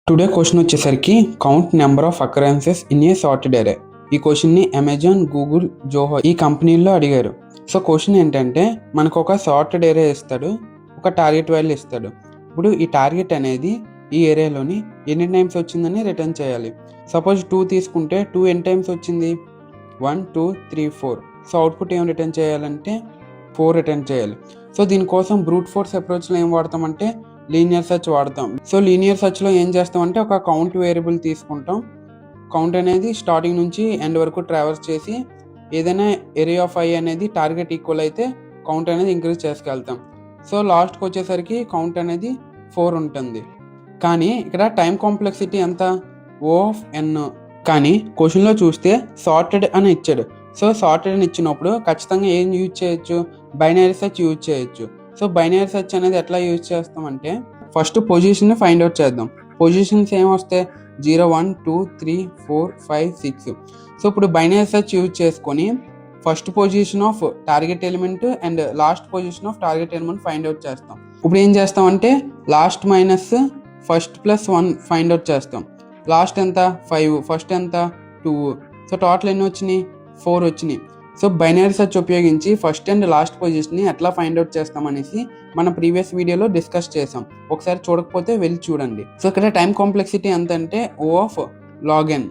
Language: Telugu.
టుడే క్వశ్చన్ వచ్చేసరికి count number of occurrences in a sorted అరే. ఈ క్వశ్చన్ని అమెజాన్, గూగుల్, జోహో ఈ కంపెనీల్లో అడిగారు. సో క్వశ్చన్ ఏంటంటే, మనకు ఒక సార్టెడ్ ఏరే ఇస్తాడు, ఒక టార్గెట్ వాల్యూ ఇస్తాడు. ఇప్పుడు ఈ టార్గెట్ అనేది ఈ ఏరియాలోని ఎన్ని టైమ్స్ వచ్చిందని రిటర్న్ చేయాలి. సపోజ్ 2 తీసుకుంటే 2 ఎన్ని టైమ్స్ వచ్చింది? 1 2 3 4. సో అవుట్పుట్ ఏం రిటర్న్ చేయాలంటే 4 రిటర్న్ చేయాలి. సో దీనికోసం బ్రూట్ ఫోర్స్ అప్రోచ్లో ఏం వాడతామంటే లీనియర్ సెర్చ్ వాడతాం. సో లీనియర్ సెర్చ్లో ఏం చేస్తామంటే ఒక కౌంట్ వేరియబుల్ తీసుకుంటాం. కౌంట్ అనేది స్టార్టింగ్ నుంచి ఎండ్ వరకు ట్రావర్స్ చేసి ఏదైనా ఏరియా ఆఫ్ ఐ అనేది టార్గెట్ ఈక్వల్ అయితే కౌంట్ అనేది ఇంక్రీజ్ చేసుకెళ్తాం. సో లాస్ట్కి వచ్చేసరికి కౌంట్ అనేది 4 ఉంటుంది. కానీ ఇక్కడ టైం కాంప్లెక్సిటీ ఎంత? O of n. కానీ క్వశ్చన్లో చూస్తే సార్టెడ్ అని ఇచ్చాడు. సో సార్టెడ్ అని ఇచ్చినప్పుడు ఖచ్చితంగా ఏం యూజ్ చేయొచ్చు? బైనరీ సెర్చ్ యూజ్ చేయొచ్చు. సో బైనరీ సెర్చ్ అనేది ఎట్లా యూజ్ చేస్తామంటే, ఫస్ట్ పొజిషన్ ఫైండ్ అవుట్ చేద్దాం. పొజిషన్స్ ఏమొస్తాయి? 0 1 2 3 4 5 6. సో ఇప్పుడు బైనరీ సెర్చ్ యూజ్ చేసుకొని first position of target element and last position of target element find out చేస్తాం. ఇప్పుడు ఏం చేస్తామంటే last minus first plus 1 find out చేస్తాం. లాస్ట్ ఎంత? 5. ఫస్ట్ ఎంత? 2. సో టోటల్ ఎన్ని వచ్చినాయి? 4 వచ్చినాయి. సో బైనరీ సెర్చ్ ఉపయోగించి ఫస్ట్ అండ్ లాస్ట్ పొజిషన్ని ఎట్లా ఫైండ్ అవుట్ చేస్తామనేసి మన ప్రీవియస్ వీడియోలో డిస్కస్ చేసాం. ఒకసారి చూడకపోతే వెళ్ళి చూడండి. సో ఇక్కడ టైం కాంప్లెక్సిటీ ఎంత అంటే O ఆఫ్ log n.